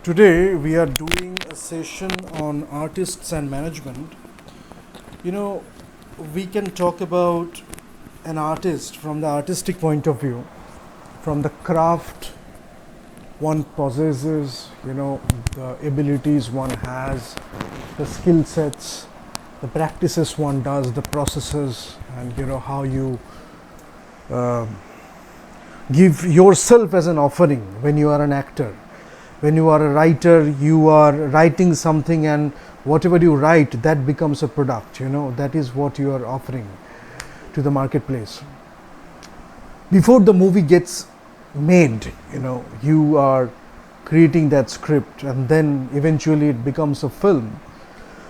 Today we are doing a session on artists and management. You know, we can talk about an artist from the artistic point of view, from the craft one possesses, the abilities one has, the skill sets, the practices one does, the processes, and how you uh, give yourself as an offering when you are an actor. When you are a writer, you are writing something, and whatever you write, that becomes a product. That is what you are offering to the marketplace. Before the movie gets made, you are creating that script, and then eventually it becomes a film.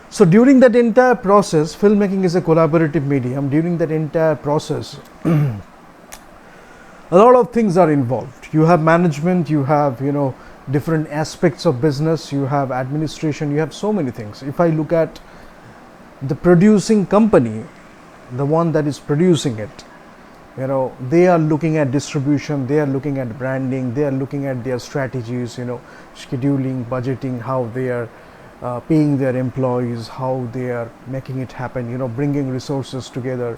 So during that entire process, filmmaking is a collaborative medium. During that entire process, a lot of things are involved. You have management, you have different aspects of business, you have administration, you have so many things. If I look at the producing company, the one that is producing it, they are looking at distribution, they are looking at branding, they are looking at their strategies, scheduling, budgeting, how they are paying their employees, how they are making it happen, bringing resources together,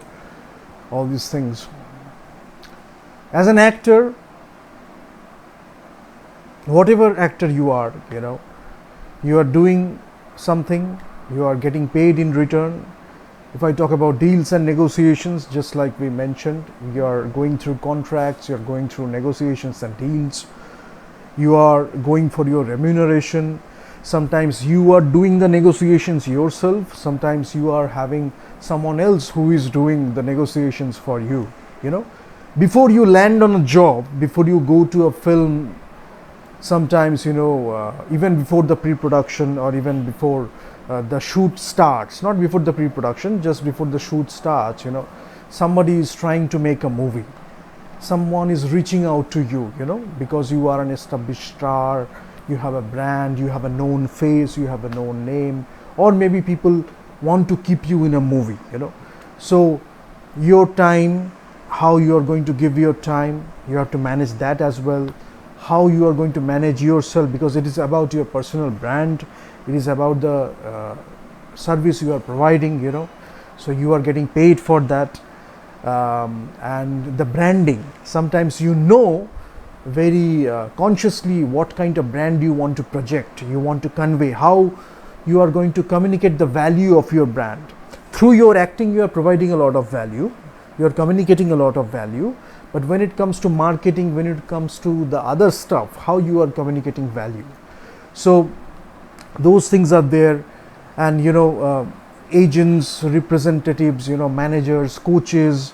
all these things. As an actor, whatever actor you are, you are doing something, you are getting paid in return. If I talk about deals and negotiations, just like we mentioned, you are going through contracts, you are going through negotiations and deals, you are going for your remuneration. Sometimes you are doing the negotiations yourself, sometimes you are having someone else who is doing the negotiations for you. Before you land on a job, before you go to a film, sometimes even before the pre-production, or even before the shoot starts, not before the pre-production, just before the shoot starts, somebody is trying to make a movie, someone is reaching out to you, because you are an established star, you have a brand, you have a known face, you have a known name, or maybe people want to keep you in a movie. So your time, how you are going to give your time, you have to manage that as well. How you are going to manage yourself, because it is about your personal brand, it is about the service you are providing, so you are getting paid for that. And the branding, sometimes very consciously what kind of brand you want to project, you want to convey, how you are going to communicate the value of your brand. Through your acting, you are providing a lot of value, you are communicating a lot of value, but when it comes to marketing, when it comes to the other stuff, how you are communicating value. So those things are there. And agents, representatives, managers, coaches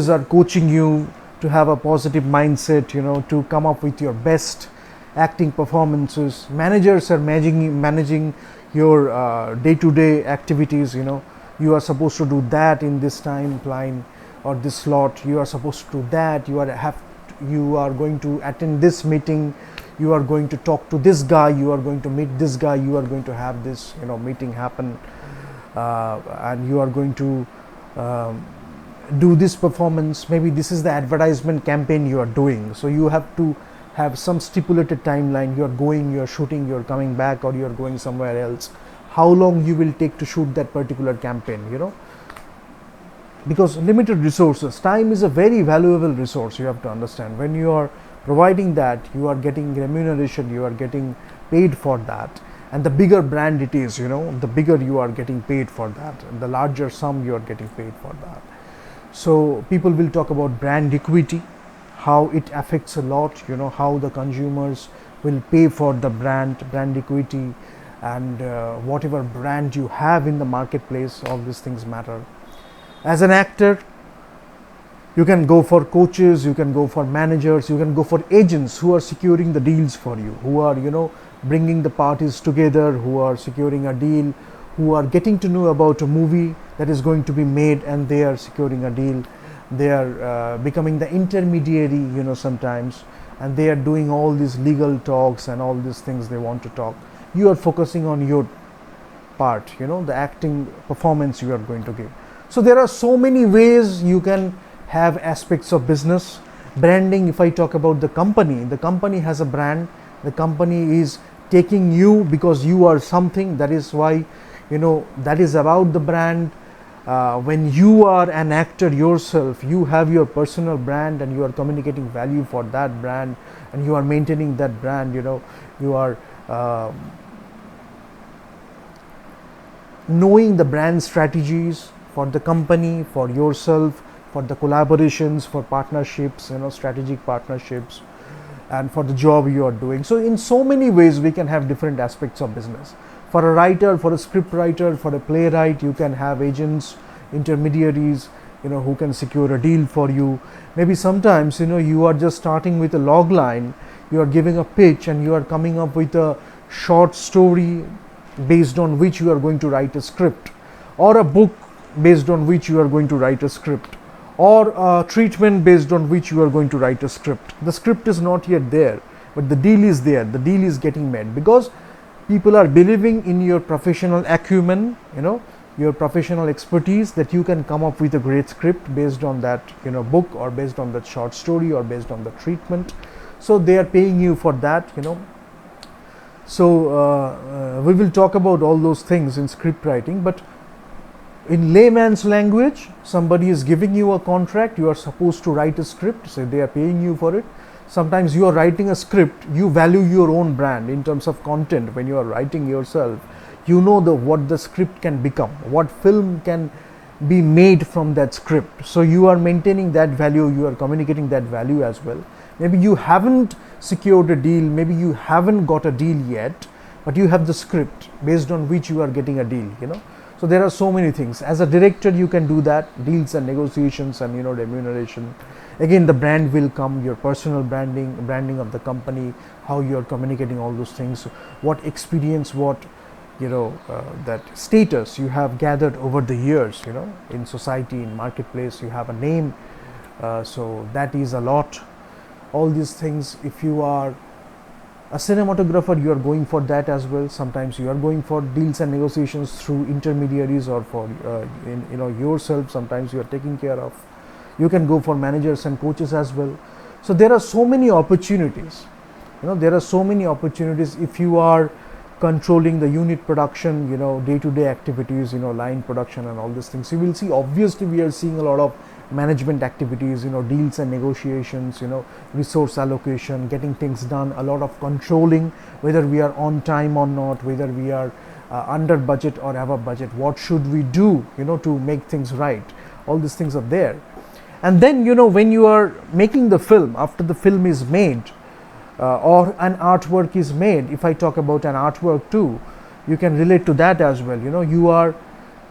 are coaching you to have a positive mindset, to come up with your best acting performances. Managers are managing your day-to-day activities. You are supposed to do that in this timeline or this slot, you are supposed to do that, you are going to attend this meeting, you are going to talk to this guy, you are going to meet this guy, you are going to have this meeting happen, and you are going to do this performance. Maybe this is the advertisement campaign you are doing, so you have to have some stipulated timeline. You are going, you are shooting, you are coming back, or you are going somewhere else. How long you will take to shoot that particular campaign, because limited resources, time is a very valuable resource, you have to understand. When you are providing that, you are getting remuneration, you are getting paid for that. And the bigger brand it is, the bigger you are getting paid for that, and the larger sum you are getting paid for that. So people will talk about brand equity, how it affects a lot, how the consumers will pay for the brand equity, and whatever brand you have in the marketplace, all these things matter. As an actor, you can go for coaches, you can go for managers, you can go for agents who are securing the deals for you, who are bringing the parties together, who are securing a deal, who are getting to know about a movie that is going to be made, and they are securing a deal. They are becoming the intermediary, sometimes, and they are doing all these legal talks and all these things they want to talk. You are focusing on your part, the acting performance you are going to give. So there are so many ways you can have aspects of business. Branding, if I talk about the company has a brand, the company is taking you because you are something. That is why, that is about the brand. When you are an actor yourself, you have your personal brand and you are communicating value for that brand, and you are maintaining that brand. You are knowing the brand strategies for the company, for yourself, for the collaborations, for partnerships, strategic partnerships, and for the job you are doing. So in so many ways we can have different aspects of business. For a writer, for a script writer, for a playwright, you can have agents, intermediaries, who can secure a deal for you. Maybe sometimes, you are just starting with a log line, you are giving a pitch and you are coming up with a short story based on which you are going to write a script, or a book based on which you are going to write a script, or a treatment based on which you are going to write a script. The script is not yet there, but the deal is there, the deal is getting made, because people are believing in your professional acumen, your professional expertise, that you can come up with a great script based on that book, or based on that short story, or based on the treatment. So they are paying you for that. So we will talk about all those things in script writing, but in layman's language, somebody is giving you a contract, you are supposed to write a script, so they are paying you for it. Sometimes you are writing a script, you value your own brand in terms of content. When you are writing yourself, what the script can become, what film can be made from that script. So you are maintaining that value, you are communicating that value as well. Maybe you haven't secured a deal, maybe you haven't got a deal yet, but you have the script based on which you are getting a deal. So there are so many things. As a director, you can do that, deals and negotiations and remuneration. Again, the brand will come, your personal branding of the company, how you are communicating all those things, what experience, what that status you have gathered over the years, in society, in marketplace, you have a name, so that is a lot. All these things, if you are a cinematographer, you are going for that as well. Sometimes you are going for deals and negotiations through intermediaries, or for yourself. Sometimes you are taking care of. You can go for managers and coaches as well. So there are so many opportunities. There are so many opportunities if you are controlling the unit production, day-to-day activities, line production and all these things. You will see, obviously we are seeing a lot of management activities, deals and negotiations, resource allocation, getting things done, a lot of controlling, whether we are on time or not, whether we are under budget or above budget, what should we do, to make things right. All these things are there. And then, when you are making the film, after the film is made, or an artwork is made, if I talk about an artwork too, you can relate to that as well. You are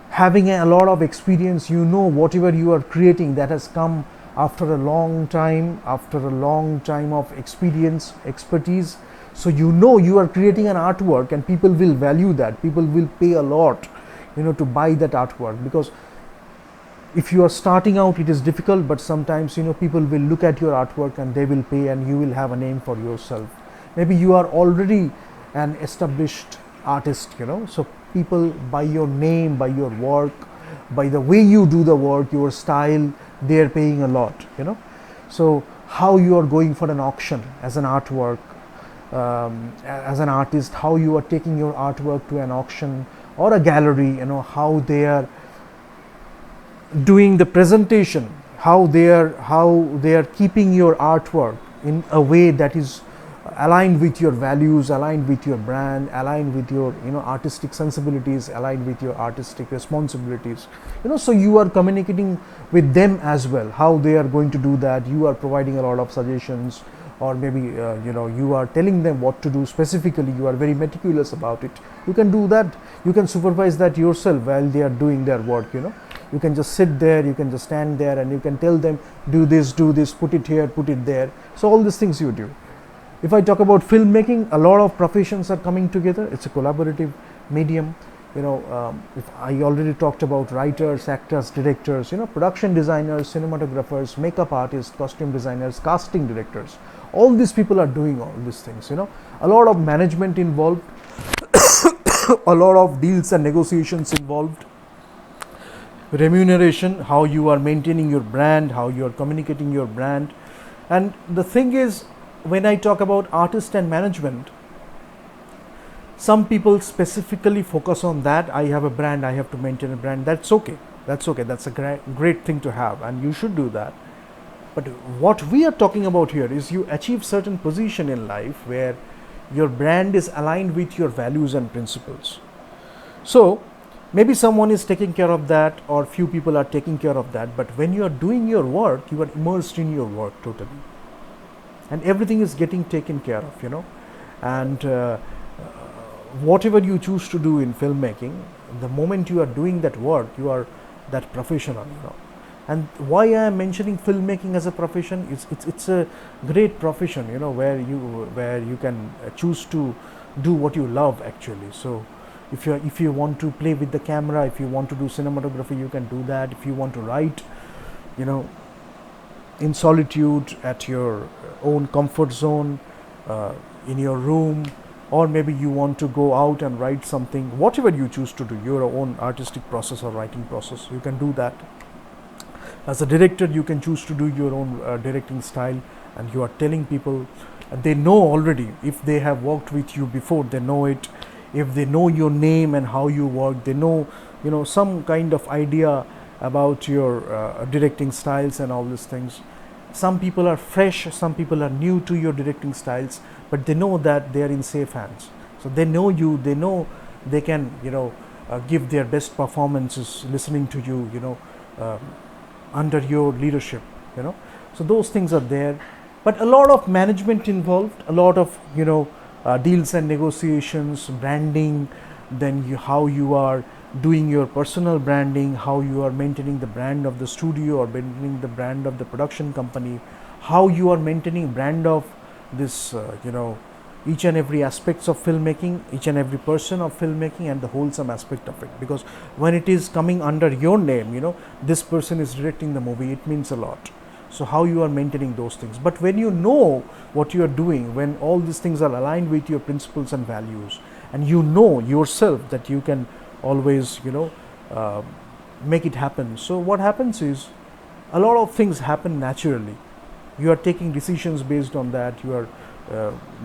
having a lot of experience, whatever you are creating, that has come after a long time of experience, expertise. So you are creating an artwork, and people will value that, people will pay a lot, to buy that artwork, because if you are starting out, it is difficult, but sometimes people will look at your artwork and they will pay, and you will have a name for yourself. Maybe you are already an established artist, so people, by your name, by your work, by the way you do the work, your style, they are paying a lot. So how you are going for an auction as an artwork, as an artist, how you are taking your artwork to an auction or a gallery, how they are doing the presentation, how they are keeping your artwork in a way that is aligned with your values, aligned with your brand, aligned with your artistic sensibilities, aligned with your artistic responsibilities. So you are communicating with them as well, how they are going to do that. You are providing a lot of suggestions, or maybe you are telling them what to do specifically. You are very meticulous about it. You can do that. You can supervise that yourself while they are doing their work. You can just sit there, you can just stand there, and you can tell them, do this, put it here, put it there. So all these things you do. If I talk about filmmaking, a lot of professions are coming together. It's a collaborative medium. If I already talked about writers, actors, directors, production designers, cinematographers, makeup artists, costume designers, casting directors. All these people are doing all these things. A lot of management involved, a lot of deals and negotiations involved. Remuneration, how you are maintaining your brand, how you are communicating your brand. And the thing is, when I talk about artist and management, Some people specifically focus on that. I have a brand, I have to maintain a brand. That's okay. That's okay. That's a great thing to have, and you should do that. But what we are talking about here is you achieve certain position in life where your brand is aligned with your values and principles. So maybe someone is taking care of that, or few people are taking care of that, but when you are doing your work, you are immersed in your work totally, and everything is getting taken care of, and whatever you choose to do in filmmaking, the moment you are doing that work, you are that professional, And why I am mentioning filmmaking as a profession is it's a great profession, where you can choose to do what you love actually. So if you want to play with the camera, if you want to do cinematography, you can do that. If you want to write, in solitude at your own comfort zone, in your room, or maybe you want to go out and write something, whatever you choose to do, your own artistic process or writing process, you can do that. As a director, you can choose to do your own directing style, and you are telling people, and they know already. If they have worked with you before, they know it. If they know your name and how you work, they know some kind of idea about your directing styles and all these things. Some people are fresh, some people are new to your directing styles, but they know that they are in safe hands. So they know you, they know they can give their best performances listening to you, under your leadership, so those things are there. But a lot of management involved, a lot of deals and negotiations, branding, then how you are doing your personal branding, how you are maintaining the brand of the studio or maintaining the brand of the production company, how you are maintaining brand of this each and every aspects of filmmaking, each and every person of filmmaking, and the wholesome aspect of it. Because when it is coming under your name, this person is directing the movie, it means a lot. So how you are maintaining those things. But when you know what you are doing, when all these things are aligned with your principles and values, and you know yourself that you can always make it happen. So what happens is a lot of things happen naturally. You are taking decisions based on that. You are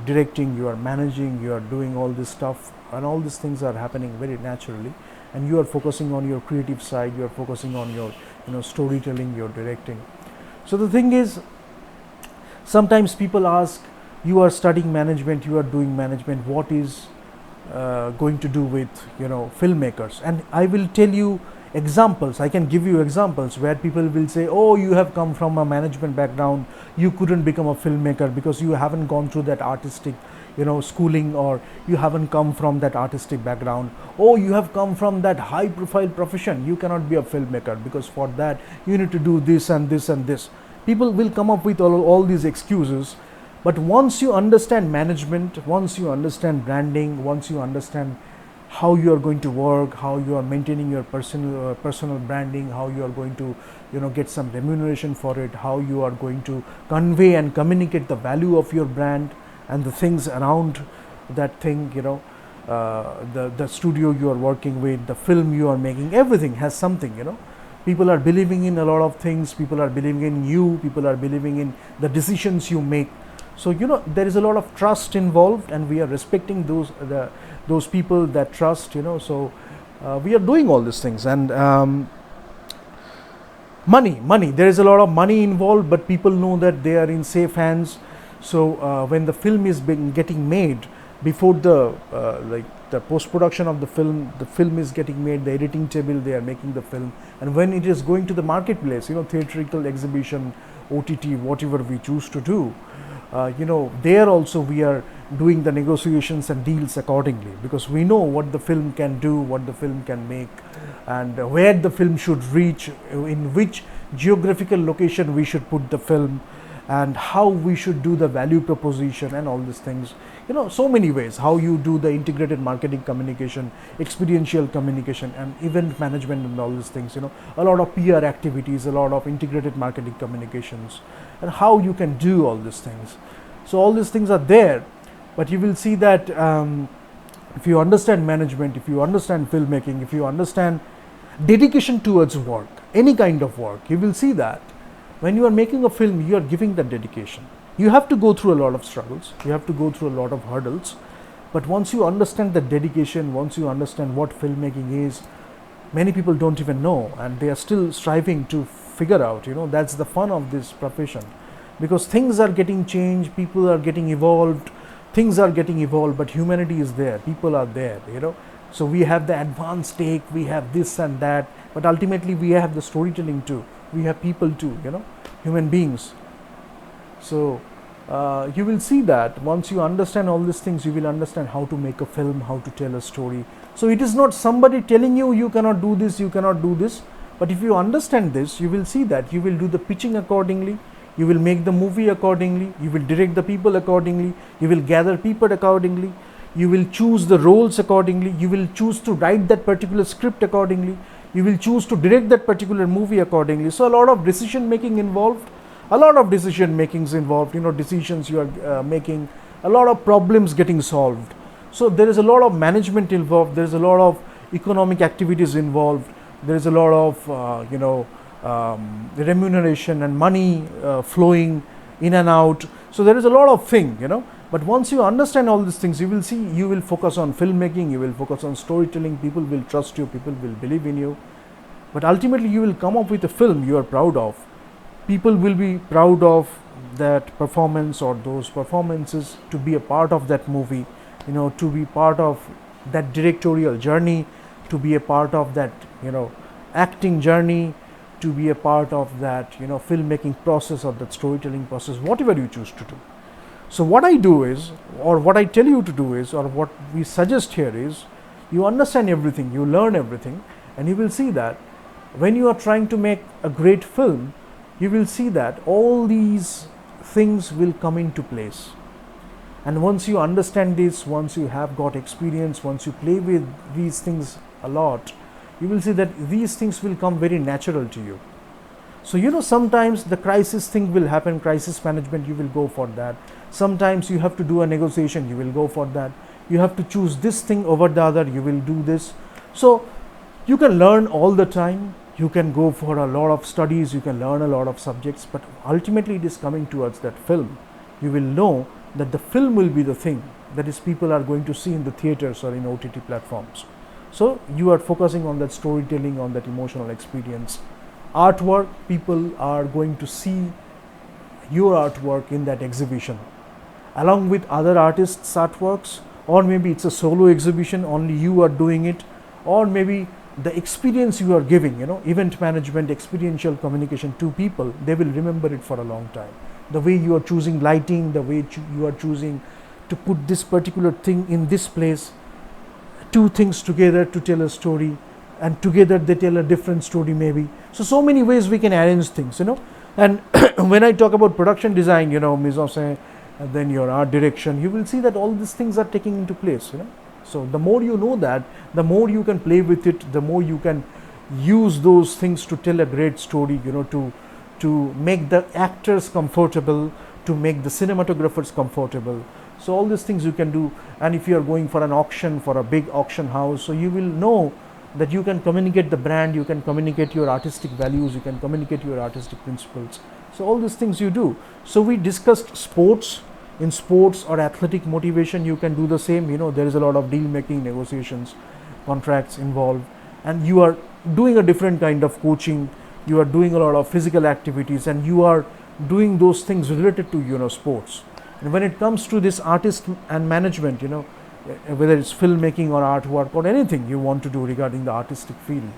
directing, you are managing, you are doing all this stuff, and all these things are happening very naturally, and you are focusing on your creative side, you are focusing on your storytelling, your directing. So the thing is, sometimes people ask, you are studying management, you are doing management, what is going to do with filmmakers? And I will tell you examples, I can give you examples where people will say, oh, you have come from a management background, you couldn't become a filmmaker because you haven't gone through that artistic schooling, or you haven't come from that artistic background. Oh, you have come from that high profile profession, you cannot be a filmmaker because for that you need to do this and this and this. People will come up with all these excuses. But once you understand management, once you understand branding, once you understand how you are going to work, how you are maintaining your personal branding, how you are going to get some remuneration for it, how you are going to convey and communicate the value of your brand and the things around that thing, the studio you are working with, the film you are making, everything has something. People are believing in a lot of things, people are believing in you, people are believing in the decisions you make. So there is a lot of trust involved, and we are respecting those people that trust. So we are doing all these things, and money. There is a lot of money involved, but people know that they are in safe hands. So when the film is getting made, before the post production of the film is getting made, the editing table, they are making the film, and when it is going to the marketplace, theatrical exhibition, OTT, whatever we choose to do. There also we are doing the negotiations and deals accordingly, because we know what the film can do, what the film can make, and where the film should reach, in which geographical location we should put the film, and how we should do the value proposition and all these things. So many ways how you do the integrated marketing communication, experiential communication, and event management, and all these things. A lot of PR activities, a lot of integrated marketing communications, and how you can do all these things. So all these things are there, but you will see that if you understand management, if you understand filmmaking, if you understand dedication towards work, any kind of work, you will see that when you are making a film, you are giving that dedication. You have to go through a lot of struggles, you have to go through a lot of hurdles, But once you understand the dedication, once you understand what filmmaking is, many people don't even know, and they are still striving to figure out. That's the fun of this profession, because things are getting changed, people are getting evolved, things are getting evolved, but humanity is there, people are there. So we have the advanced take, we have this and that, but ultimately we have the storytelling too, we have people too, human beings. So you will see that once you understand all these things, you will understand how to make a film, how to tell a story. So it is not somebody telling you, you cannot do this, you cannot do this. But if you understand this, you will see that you will do the pitching accordingly, you will make the movie accordingly, you will direct the people accordingly, you will gather people accordingly, you will choose the roles accordingly, you will choose to write that particular script accordingly, you will choose to direct that particular movie accordingly. So a lot of decision making involved, a lot of decision makings involved, decisions you are making, a lot of problems getting solved. So there is a lot of management involved, there is a lot of economic activities involved, there is a lot of remuneration and money flowing in and out. So there is a lot of thing, but once you understand all these things, you will see, you will focus on filmmaking, you will focus on storytelling, people will trust you, people will believe in you, but ultimately you will come up with a film you are proud of. People will be proud of that performance or those performances, to be a part of that movie, to be part of that directorial journey, to be a part of that, acting journey, to be a part of that, filmmaking process or that storytelling process, whatever you choose to do. So what I do is, or what I tell you to do is, or what we suggest here is, you understand everything, you learn everything, and you will see that when you are trying to make a great film, you will see that all these things will come into place. And once you understand this, once you have got experience, once you play with these things a lot, you will see that these things will come very natural to you. So sometimes the crisis thing will happen, crisis management, you will go for that. Sometimes you have to do a negotiation, you will go for that. You have to choose this thing over the other, you will do this. So you can learn all the time, you can go for a lot of studies, you can learn a lot of subjects, but ultimately it is coming towards that film. You will know that the film will be the thing that is people are going to see in the theaters or in OTT platforms. So you are focusing on that storytelling, on that emotional experience. Artwork, people are going to see your artwork in that exhibition along with other artists' artworks, or maybe it's a solo exhibition, only you are doing it, or maybe the experience you are giving, event management, experiential communication to people, they will remember it for a long time. The way you are choosing lighting, the way you are choosing to put this particular thing in this place, two things together to tell a story, and together they tell a different story maybe. So many ways we can arrange things, and when I talk about production design, mise en scène, and then your art direction, you will see that all these things are taking into place, So the more you know that, the more you can play with it, the more you can use those things to tell a great story, to make the actors comfortable, to make the cinematographers comfortable. So all these things you can do. And if you are going for an auction, for a big auction house, so you will know that you can communicate the brand, you can communicate your artistic values, you can communicate your artistic principles. So all these things you do. So we discussed sports. In sports or athletic motivation, you can do the same. There is a lot of deal making, negotiations, contracts involved, and you are doing a different kind of coaching, you are doing a lot of physical activities, and you are doing those things related to sports. And when it comes to this artist and management, whether it's filmmaking or artwork or anything you want to do regarding the artistic field,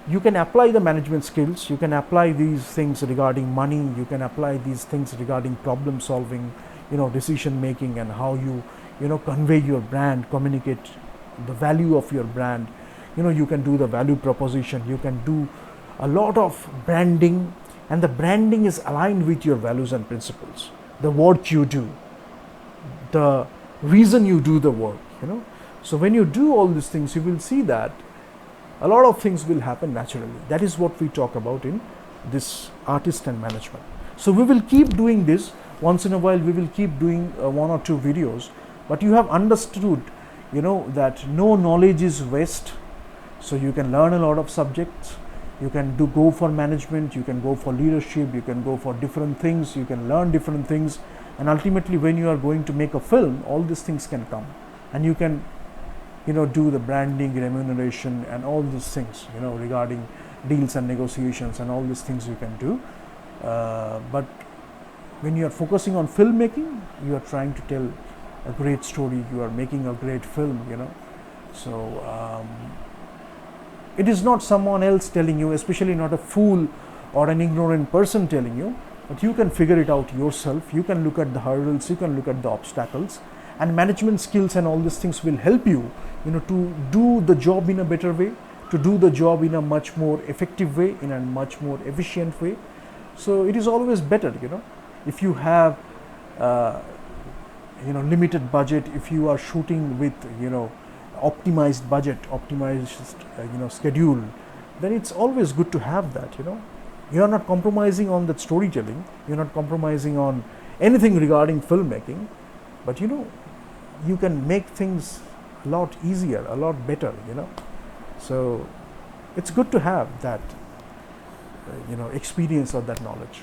you can apply the management skills, you can apply these things regarding money, you can apply these things regarding problem solving, decision making, and how you convey your brand, communicate the value of your brand. You can do the value proposition, you can do a lot of branding, and the branding is aligned with your values and principles, the work you do, the reason you do the work. So when you do all these things, you will see that a lot of things will happen naturally. That is what we talk about in this artist and management. So we will keep doing this. Once in a while we will keep doing 1 or 2 videos, but you have understood that no knowledge is waste. So you can learn a lot of subjects, you can go for management, you can go for leadership, you can go for different things, you can learn different things, and ultimately when you are going to make a film, all these things can come, and you can do the branding, remuneration, and all these things regarding deals and negotiations, and all these things you can do. But when you are focusing on filmmaking, you are trying to tell a great story, you are making a great film. So it is not someone else telling you, especially not a fool or an ignorant person telling you, but you can figure it out yourself. You can look at the hurdles, you can look at the obstacles, and management skills and all these things will help you, to do the job in a better way, to do the job in a much more effective way, in a much more efficient way. So it is always better, if you have limited budget, if you are shooting with optimized budget, optimized schedule, then it's always good to have that. You are not compromising on that storytelling, you're not compromising on anything regarding filmmaking, but you can make things a lot easier, a lot better. So it's good to have that experience or that knowledge.